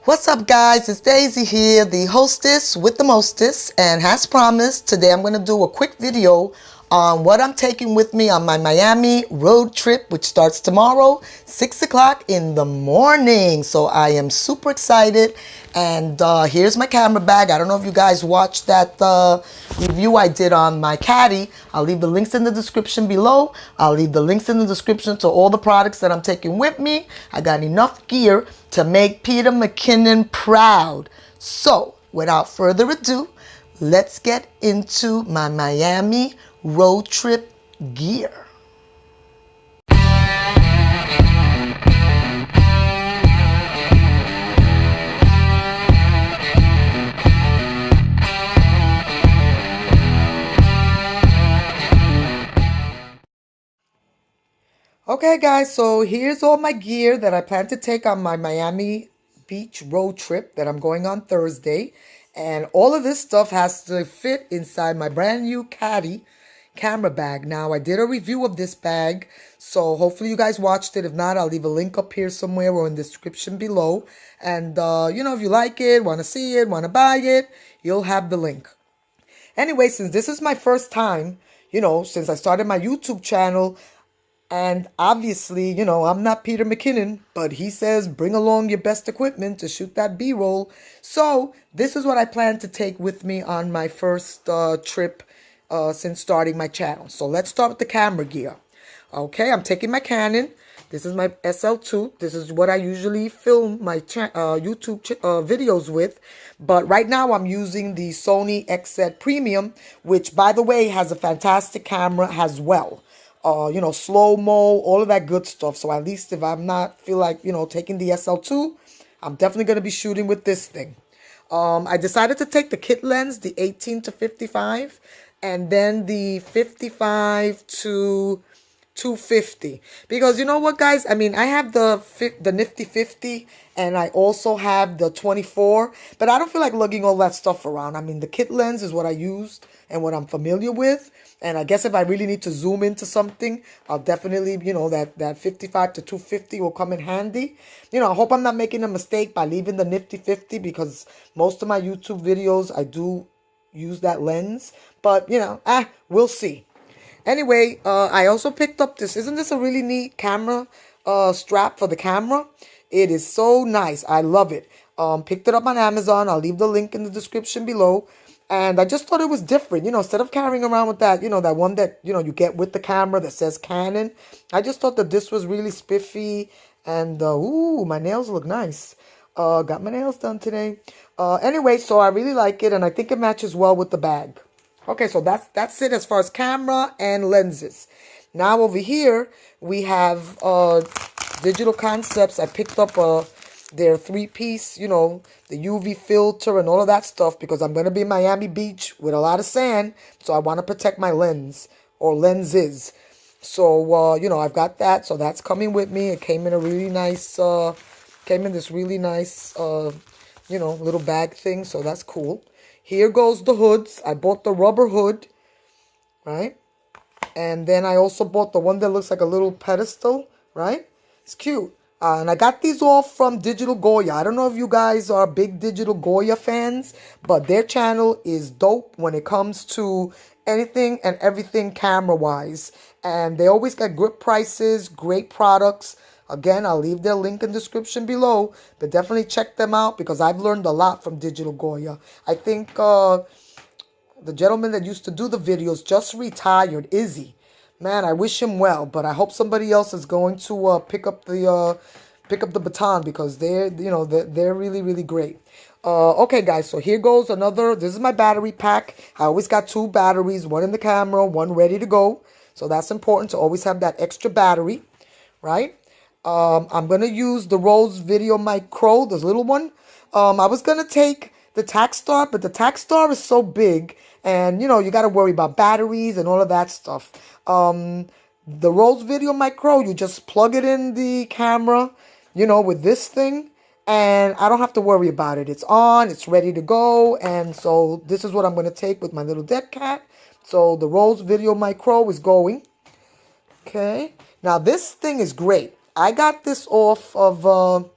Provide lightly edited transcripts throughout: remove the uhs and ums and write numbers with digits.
What's up, guys? It's Daisy here, the hostess with the mostest, and as promised, today I'm going to do a quick video on what I'm taking with me on my Miami road trip, which starts tomorrow, 6 o'clock in the morning. So I am super excited, and here's my camera bag. I don't know if you guys watched that review I did on my Kattee. I'll leave the links in the description below. I'll leave the links in the description to all the products that I'm taking with me. I got enough gear to make Peter McKinnon proud. So, without further ado, let's get into my Miami road trip gear. Okay, guys, so here's all my gear that I plan to take on my Miami Beach road trip that I'm going on Thursday. And all of this stuff has to fit inside my brand new Kattee Camera Bag. Now, I did a review of this bag, so hopefully you guys watched it. If not, I'll leave a link up here somewhere or in the description below. And, if you like it, want to see it, want to buy it, you'll have the link. Anyway, since this is my first time, since I started my YouTube channel, and obviously, I'm not Peter McKinnon, but he says bring along your best equipment to shoot that B-roll. So this is what I plan to take with me on my first trip since starting my channel. So let's start with the camera gear. Okay, I'm taking my Canon. This is my SL2. This is what I usually film my YouTube videos with. But right now I'm using the Sony XZ Premium, which, by the way, has a fantastic camera as well. Slow-mo, all of that good stuff. So at least if I'm not feel like, taking the SL2, I'm definitely going to be shooting with this thing. I decided to take the kit lens, the 18 to 55, and then the 55 to 250. Because you know what, guys? I mean, I have the nifty 50, and I also have the 24, but I don't feel like lugging all that stuff around. I mean, the kit lens is what I use and what I'm familiar with. And I guess if I really need to zoom into something, I'll definitely, that 55 to 250 will come in handy. I hope I'm not making a mistake by leaving the nifty 50, because most of my YouTube videos, I do use that lens. But, we'll see. Anyway, I also picked up this. Isn't this a really neat camera strap for the camera? It is so nice. I love it. Picked it up on Amazon. I'll leave the link in the description below. And I just thought it was different, instead of carrying around with that, that one that, you get with the camera that says Canon. I just thought that this was really spiffy. And, ooh, my nails look nice. Got my nails done today. Anyway, so I really like it, and I think it matches well with the bag. Okay, so that's it as far as camera and lenses. Now over here, we have Digital Concepts. I picked up their 3-piece, the UV filter and all of that stuff, because I'm going to be in Miami Beach with a lot of sand, so I want to protect my lens or lenses. So, I've got that, so that's coming with me. It came in a really nice, this really nice, little bag thing, so that's cool. Here goes the hoods. I bought the rubber hood, right? And then I also bought the one that looks like a little pedestal, right? It's cute. And I got these all from Digital Goya. I don't know if you guys are big Digital Goya fans, but their channel is dope when it comes to anything and everything camera-wise. And they always got good prices, great products. Again, I'll leave their link in the description below, but definitely check them out, because I've learned a lot from Digital Goya. I think the gentleman that used to do the videos just retired, Izzy. Man, I wish him well, but I hope somebody else is going to pick up the baton, because they're really, really great. Okay, guys, so here goes another. This is my battery pack. I always got 2 batteries, one in the camera, one ready to go. So that's important to always have that extra battery, right? I'm going to use the Rode Video Micro, this little one. I was going to take the Takstar, but the Takstar is so big, and, you got to worry about batteries and all of that stuff. The Rode Video Micro, you just plug it in the camera, with this thing, and I don't have to worry about it. It's on, it's ready to go, and so this is what I'm going to take with my little dead cat. So the Rode Video Micro is going. Okay, now this thing is great. I got this off of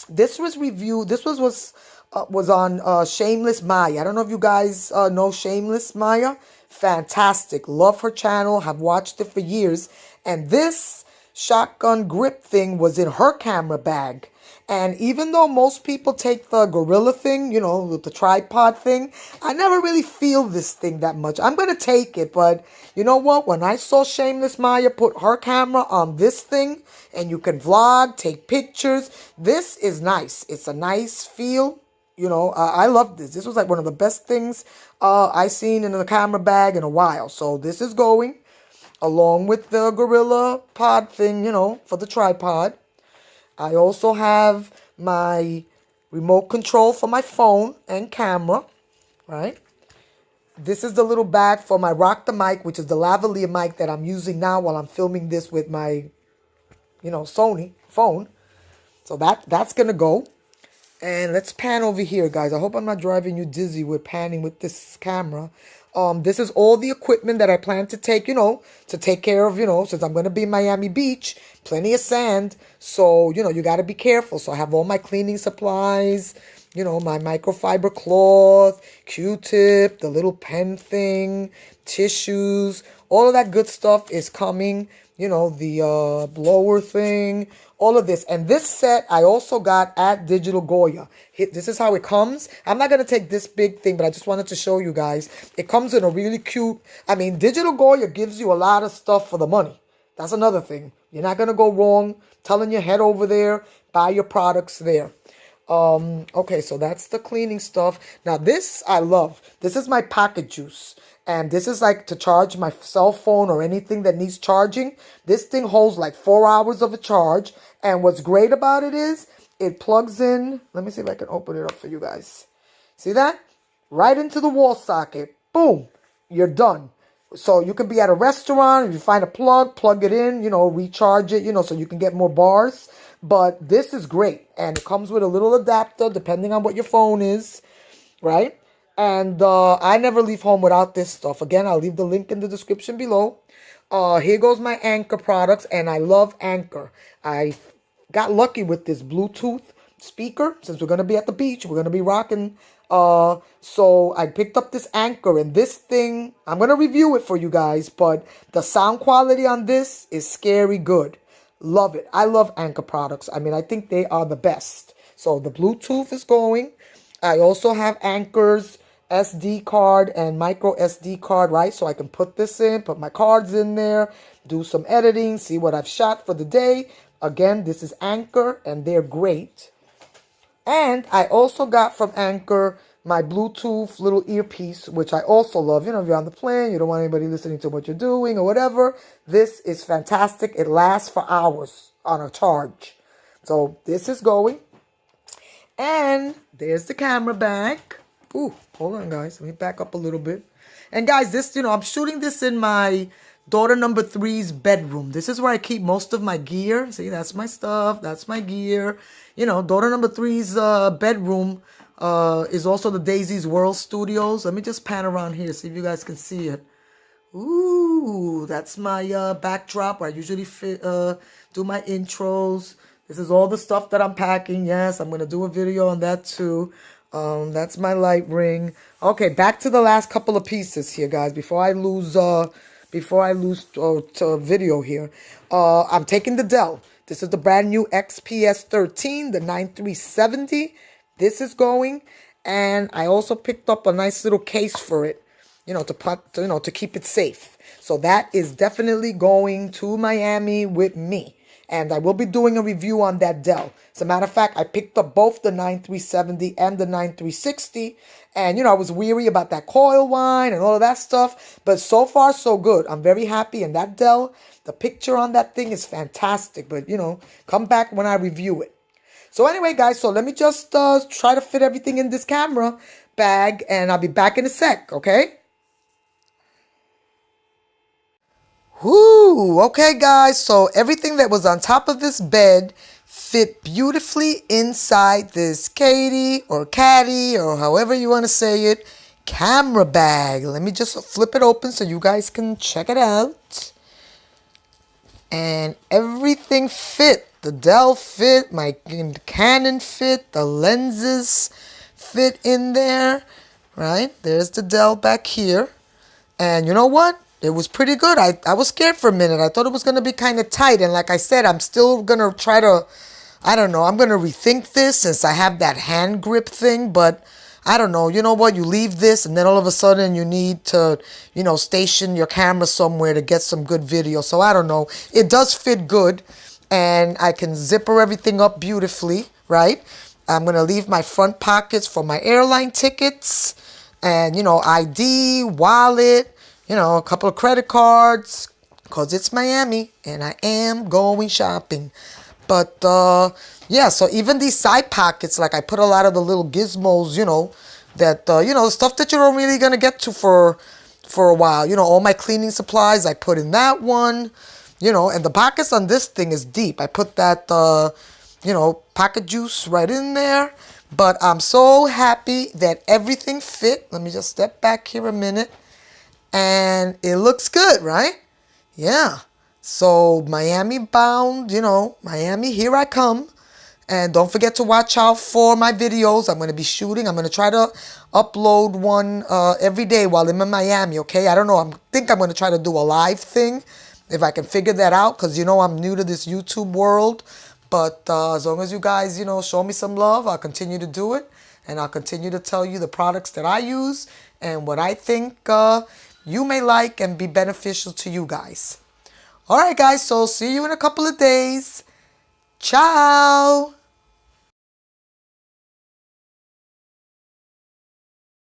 This was reviewed. This was on Shameless Maya. I don't know if you guys know Shameless Maya. Fantastic. Love her channel. Have watched it for years. And this shotgun grip thing was in her camera bag. And even though most people take the gorilla thing, you know, with the tripod thing, I never really feel this thing that much. I'm going to take it, but you know what? When I saw Shameless Maya put her camera on this thing, and you can vlog, take pictures, this is nice. It's a nice feel. You know, I love this. This was like one of the best things I seen in a camera bag in a while. So this is going along with the gorilla pod thing, you know, for the tripod. I also have my remote control for my phone and camera, right? This is the little bag for my Rock the Mic, which is the lavalier mic that I'm using now while I'm filming this with my, you know, Sony phone. So that's going to go. And let's pan over here, guys. I hope I'm not driving you dizzy with panning with this camera. This is all the equipment that I plan to take, you know, to take care of, you know, since I'm going to be in Miami Beach, plenty of sand. So, you know, you got to be careful. So I have all my cleaning supplies, you know, my microfiber cloth, Q-tip, the little pen thing, tissues, all of that good stuff is coming. You know, the blower thing, all of this. And this set I also got at Digital Goya. This is how it comes. I'm not going to take this big thing, but I just wanted to show you guys. It comes in a really cute, I mean, Digital Goya gives you a lot of stuff for the money. That's another thing. You're not going to go wrong telling you head over there, buy your products there. Okay, so that's the cleaning stuff. Now this I love. This is my pocket juice. And this is like to charge my cell phone or anything that needs charging. This thing holds like 4 hours of a charge. And what's great about it is it plugs in. Let me see if I can open it up for you guys. See that? Right into the wall socket. Boom. You're done. So you can be at a restaurant. If you find a plug it in, you know, recharge it, you know, so you can get more bars. But this is great. And it comes with a little adapter depending on what your phone is. Right? And I never leave home without this stuff. Again, I'll leave the link in the description below. Here goes my Anker products, and I love Anker. I got lucky with this Bluetooth speaker. Since we're going to be at the beach, we're going to be rocking. So I picked up this Anker, and this thing, I'm going to review it for you guys, but the sound quality on this is scary good. Love it. I love Anker products. I mean, I think they are the best. So the Bluetooth is going. I also have Anker's SD card and micro SD card, right? So I can put this in, put my cards in there, do some editing, see what I've shot for the day. Again, this is Anker, and they're great. And I also got from Anker my Bluetooth little earpiece, which I also love. You know, if you're on the plane, you don't want anybody listening to what you're doing or whatever. This is fantastic. It lasts for hours on a charge. So this is going. And there's the camera bag. Ooh, hold on, guys. Let me back up a little bit. And guys, this, you know, I'm shooting this in my daughter number 3's bedroom. This is where I keep most of my gear. See, that's my stuff. That's my gear. You know, daughter number 3's bedroom is also the Daisy's World Studios. Let me just pan around here, see if you guys can see it. Ooh, that's my backdrop where I usually do my intros. This is all the stuff that I'm packing. Yes, I'm going to do a video on that too. That's my light ring. Okay, back to the last couple of pieces here, guys. Before I lose to video here. I'm taking the Dell. This is the brand new XPS 13, the 9370. This is going. And I also picked up a nice little case for it, you know, to keep it safe. So that is definitely going to Miami with me. And I will be doing a review on that Dell. As a matter of fact, I picked up both the 9370 and the 9360. And, you know, I was weary about that coil whine and all of that stuff. But so far, so good. I'm very happy. And that Dell, the picture on that thing is fantastic. But, you know, come back when I review it. So anyway, guys, so let me just try to fit everything in this camera bag. And I'll be back in a sec, okay? Whoo! Okay, guys, so everything that was on top of this bed fit beautifully inside this Kattee or Kattee or however you want to say it, camera bag. Let me just flip it open so you guys can check it out. And everything fit. The Dell fit, my Canon fit, the lenses fit in there, right? There's the Dell back here. And you know what? It was pretty good. I was scared for a minute. I thought it was going to be kind of tight. And like I said, I'm still going to try to, I don't know, I'm going to rethink this since I have that hand grip thing. But I don't know. You know what? You leave this and then all of a sudden you need to, you know, station your camera somewhere to get some good video. So I don't know. It does fit good. And I can zipper everything up beautifully, right? I'm going to leave my front pockets for my airline tickets and, you know, ID, wallet, you know, a couple of credit cards because it's Miami and I am going shopping. But, yeah, so even these side pockets, like I put a lot of the little gizmos, you know, that, you know, stuff that you're not really going to get to for a while. You know, all my cleaning supplies I put in that one. You know, and the pockets on this thing is deep. I put that, you know, pocket juice right in there. But I'm so happy that everything fit. Let me just step back here a minute. And it looks good, right? Yeah. So Miami bound, you know, Miami, here I come. And don't forget to watch out for my videos. I'm going to be shooting. I'm going to try to upload one every day while I'm in Miami, okay? I don't know. I think I'm going to try to do a live thing. If I can figure that out, because, you know, I'm new to this YouTube world. But as long as you guys, you know, show me some love, I'll continue to do it. And I'll continue to tell you the products that I use and what I think you may like and be beneficial to you guys. All right, guys, so see you in a couple of days. Ciao.